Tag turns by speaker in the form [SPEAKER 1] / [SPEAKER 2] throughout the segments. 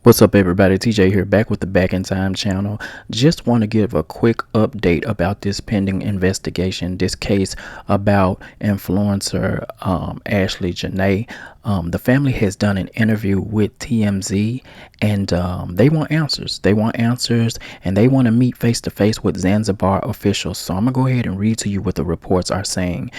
[SPEAKER 1] What's up, everybody? TJ here, back with the Back in Time channel. Just want to give a quick update about this pending investigation, this case about influencer Ashlee Jenae. The family has done an interview with TMZ, and they want answers. They want answers, and they want to meet face to face with Zanzibar officials. So I'm gonna go ahead and read to you what the reports are saying.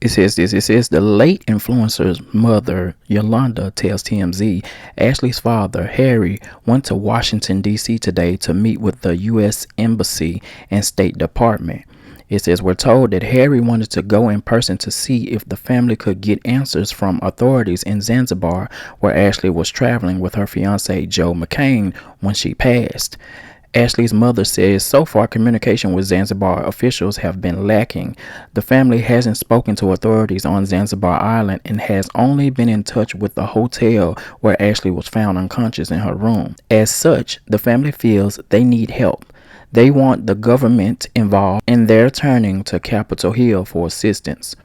[SPEAKER 1] It says this. It says the late influencer's mother, Yolanda, tells TMZ Ashlee's father, Harry, went to Washington, D.C. today to meet with the U.S. Embassy and State Department. It says we're told that Harry wanted to go in person to see if the family could get answers from authorities in Zanzibar, where Ashlee was traveling with her fiance, Joe Mccane, when she passed. Ashlee's mother says so far communication with Zanzibar officials have been lacking. The family hasn't spoken to authorities on Zanzibar Island and has only been in touch with the hotel where Ashlee was found unconscious in her room. As such, the family feels they need help. They want the government involved, and they're turning to Capitol Hill for assistance.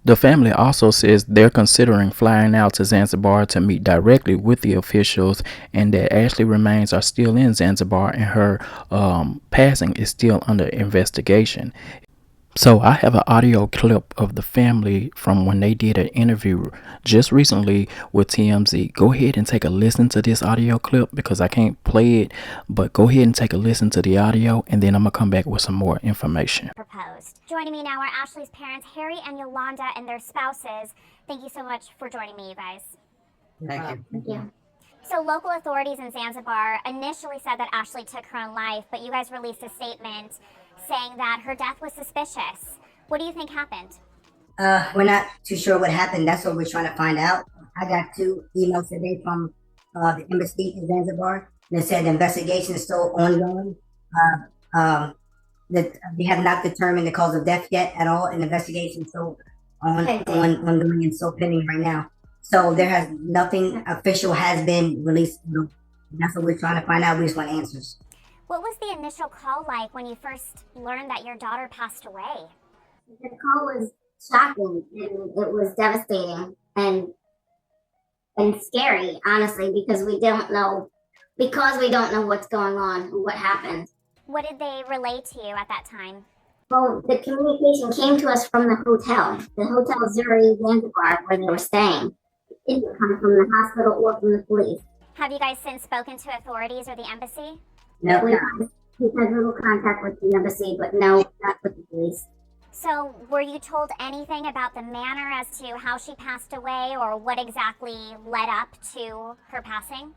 [SPEAKER 1] The family also says they're considering flying out to Zanzibar to meet directly with the officials, and that Ashlee remains are still in Zanzibar and her passing is still under investigation. So I have an audio clip of the family from when they did an interview just recently with TMZ. Go ahead and take a listen to this audio clip because I can't play it, but go ahead and take a listen to the audio, and then I'm going to come back with some more information.
[SPEAKER 2] Proposed. Joining me now are Ashlee's parents, Harry and Yolanda, and their spouses. Thank you so much for joining me, you guys.
[SPEAKER 3] Thank you.
[SPEAKER 2] Thank you. So local authorities in Zanzibar initially said that Ashlee took her own life, but you guys released a statement saying that her death was suspicious. What do you think happened?
[SPEAKER 3] We're not too sure what happened. That's what we're trying to find out. I got 2 emails today from the embassy in Zanzibar that said the investigation is still ongoing. That they have not determined the cause of death yet at all, and the investigation is still ongoing and still pending right now. So there has nothing official has been released. That's what we're trying to find out. We just want answers.
[SPEAKER 2] What was the initial call like when you first learned that your daughter passed away?
[SPEAKER 4] The call was shocking and it was devastating and scary, honestly, because we don't know what's going on, what happened.
[SPEAKER 2] What did they relay to you at that time?
[SPEAKER 4] Well, the communication came to us from the hotel Zuri Zanzibar, where they were staying. It didn't come from the hospital or from the police.
[SPEAKER 2] Have you guys since spoken to authorities or the embassy?
[SPEAKER 3] No,
[SPEAKER 4] We've had little contact with the embassy, but no, not with the police.
[SPEAKER 2] So were you told anything about the manner as to how she passed away or what exactly led up to her passing?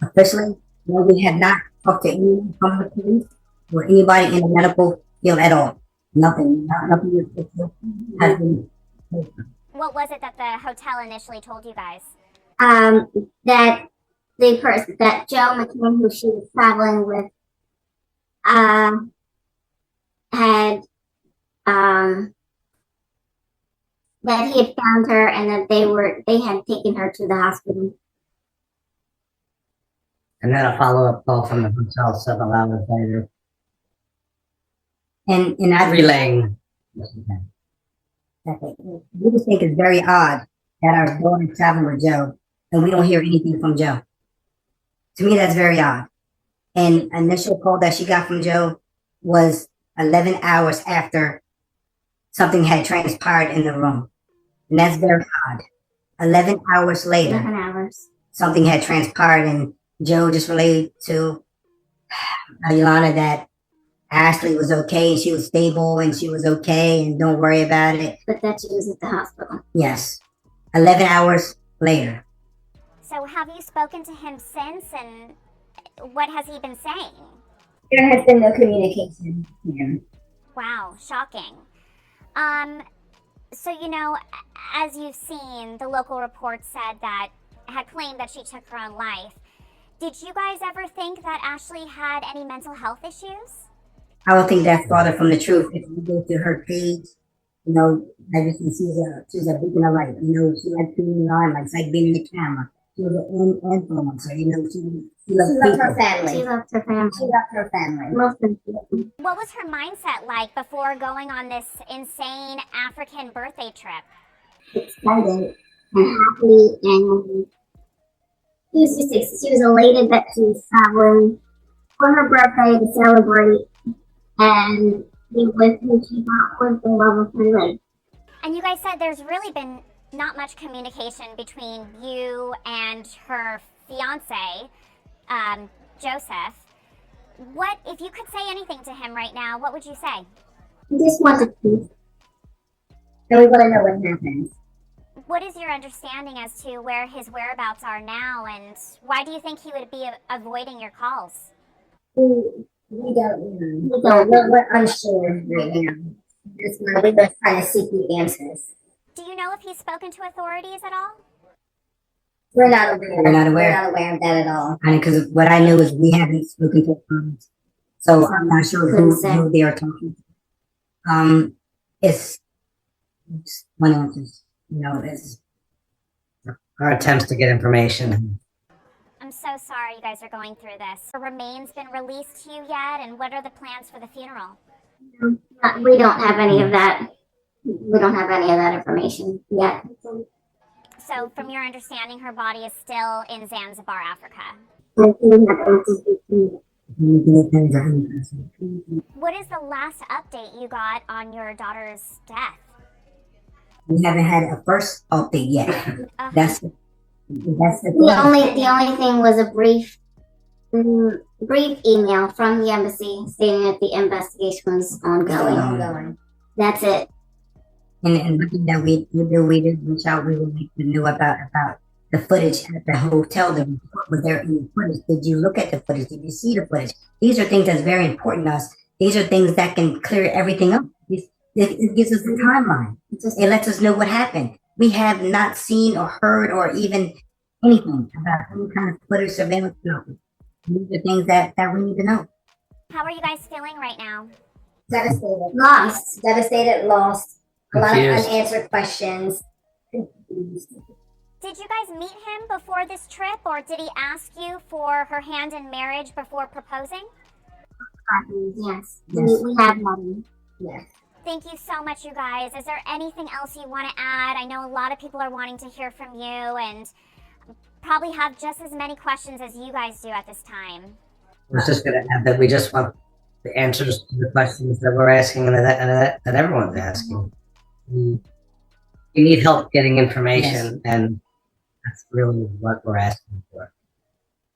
[SPEAKER 3] officially, no, we have not talked to anyone from the police or anybody in the medical field at all. Nothing. Nothing official has been.
[SPEAKER 2] What was it that the hotel initially told you guys?
[SPEAKER 4] That that Joe Mccane, who she was traveling with, had that he had found her and that they had taken her to the hospital.
[SPEAKER 5] And then a follow-up call from the hotel several hours later,
[SPEAKER 3] And I
[SPEAKER 5] relaying.
[SPEAKER 3] we just think it's very odd that our daughter traveling with Joe and we don't hear anything from Joe. To me, that's very odd. And initial call that she got from Joe was 11 hours after something had transpired in the room. And that's very odd. 11 hours later,
[SPEAKER 4] 11 hours.
[SPEAKER 3] something had transpired, and Joe just relayed to Yolanda that Ashlee was okay and she was stable and she was okay and don't worry about it.
[SPEAKER 4] But that she was at the hospital.
[SPEAKER 3] Yes. 11 hours later.
[SPEAKER 2] So have you spoken to him since, and what has he been saying?
[SPEAKER 4] There has been no communication here.
[SPEAKER 2] Wow, shocking. So, as you've seen, the local report had claimed that she took her own life. Did you guys ever think that Ashlee had any mental health issues?
[SPEAKER 3] I would think that's farther from the truth. If you go to her page, as you can see, she's a beacon of light. She likes being in the limelight. It's like being in the camera. She was an influencer. She loved
[SPEAKER 4] her family.
[SPEAKER 3] She loved her family.
[SPEAKER 4] She loved her family. Most important.
[SPEAKER 2] What was her mindset like before going on this insane African birthday trip?
[SPEAKER 4] Excited and happy and She was elated that she was traveling for her birthday to celebrate and be with who she thought was the love of her life.
[SPEAKER 2] And you guys said there's really been not much communication between you and her fiance, Joseph. What, if you could say anything to him right now, what would you say?
[SPEAKER 4] We just wanted peace. And we want to know what happened.
[SPEAKER 2] What is your understanding as to where his whereabouts are now, and why do you think he would be avoiding your calls?
[SPEAKER 4] We don't know. We're unsure right now. That's why we were trying to seek the answers.
[SPEAKER 2] Do you know if he's spoken to authorities at all?
[SPEAKER 4] We're not aware.
[SPEAKER 3] We're not aware.
[SPEAKER 4] We're not aware of that at all.
[SPEAKER 3] Because what I know is we haven't spoken to them, so I'm not sure who they are talking to. It's one answer. It's
[SPEAKER 5] Our attempts to get information.
[SPEAKER 2] I'm so sorry you guys are going through this. The remains been released to you yet, and what are the plans for the funeral?
[SPEAKER 4] We don't have any of that. We don't have any of that information yet.
[SPEAKER 2] So, from your understanding, her body is still in Zanzibar, Africa. What is the last update you got on your daughter's death?
[SPEAKER 3] We haven't had a first update yet. That's the
[SPEAKER 4] The only thing was a brief email from the embassy stating that the investigation was ongoing. That's it.
[SPEAKER 3] And looking that we did reach out, we will make them know about the footage at the hotel. Was there any footage? Did you look at the footage? Did you see the footage? These are things that's very important to us. These are things that can clear everything up. It gives us a timeline. It lets us know what happened. We have not seen or heard or even anything about any kind of footage surveillance. These are things that we need to know.
[SPEAKER 2] How are you guys feeling right now?
[SPEAKER 4] Devastated. Lost. Devastated, lost. A lot of
[SPEAKER 5] Confused.
[SPEAKER 4] unanswered questions.
[SPEAKER 2] Did you guys meet him before this trip, or did he ask you for her hand in marriage before proposing?
[SPEAKER 4] Yes. We have money. Yes.
[SPEAKER 2] Thank you so much, you guys. Is there anything else you want to add? I know a lot of people are wanting to hear from you and probably have just as many questions as you guys do at this time.
[SPEAKER 5] We're just going to add that we just want the answers to the questions that we're asking and that everyone's asking. We need help getting information, and that's really what we're asking for.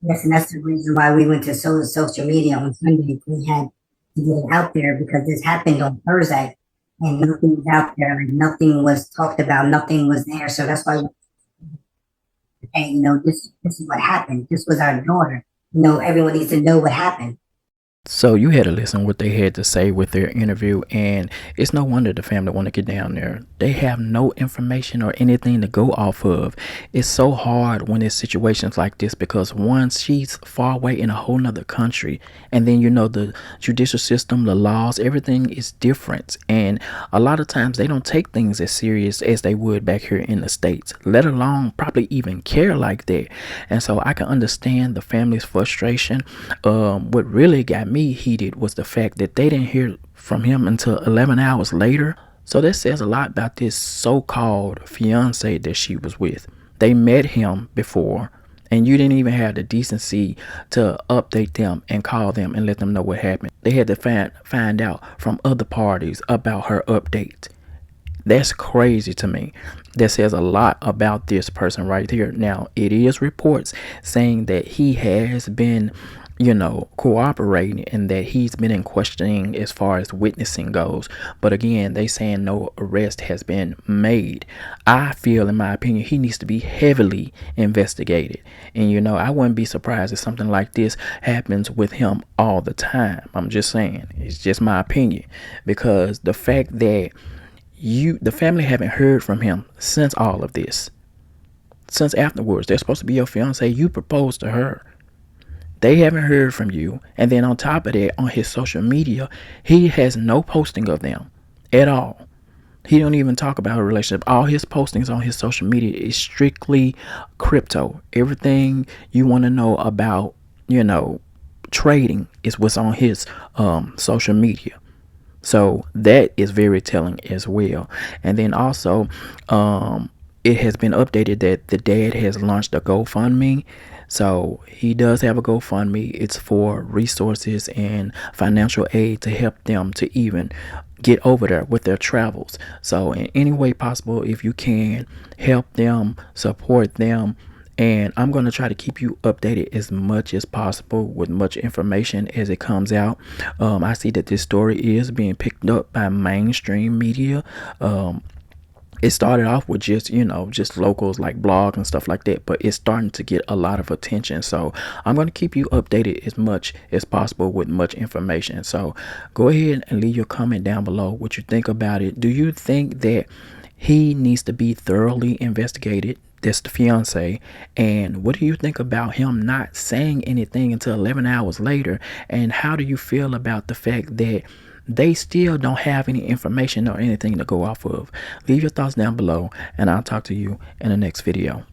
[SPEAKER 3] Yes, and that's the reason why we went to social media on Sunday. We had to get it out there because this happened on Thursday, and nothing was out there, like nothing was talked about, nothing was there. So that's why, this is what happened. This was our daughter. Everyone needs to know what happened.
[SPEAKER 1] So you had to listen what they had to say with their interview, and it's no wonder the family want to get down there. They have no information or anything to go off of. It's so hard when it's situations like this because once she's far away in a whole nother country, and then the judicial system, the laws, everything is different, and a lot of times they don't take things as serious as they would back here in the States, let alone probably even care like that. And so I can understand the family's frustration. What really got me heated was the fact that they didn't hear from him until 11 hours later. So that says a lot about this so-called fiance that she was with. They met him before, and you didn't even have the decency to update them and call them and let them know what happened. They had to find out from other parties about her update. That's crazy to me. That says a lot about this person right here. Now, it is reports saying that he has been cooperating and that he's been in questioning as far as witnessing goes. But again, they saying no arrest has been made. I feel, in my opinion, he needs to be heavily investigated. And I wouldn't be surprised if something like this happens with him all the time. I'm just saying, it's just my opinion, because the fact that the family haven't heard from him since all of this, since afterwards, they're supposed to be your fiance, you proposed to her. They haven't heard from you. And then on top of that, on his social media, he has no posting of them at all. He don't even talk about a relationship. All his postings on his social media is strictly crypto. Everything you want to know about, trading is what's on his social media. So that is very telling as well. And then also, it has been updated that the dad has launched a GoFundMe. So he does have a GoFundMe. It's for resources and financial aid to help them to even get over there with their travels. So in any way possible, if you can help them, support them, and I'm going to try to keep you updated as much as possible with much information as it comes out. I see that this story is being picked up by mainstream media. It started off with just, just locals like blogs and stuff like that, but it's starting to get a lot of attention. So I'm going to keep you updated as much as possible with much information. So go ahead and leave your comment down below what you think about it. Do you think that he needs to be thoroughly investigated? That's the fiance. And what do you think about him not saying anything until 11 hours later? And how do you feel about the fact that they still don't have any information or anything to go off of? Leave your thoughts down below, and I'll talk to you in the next video.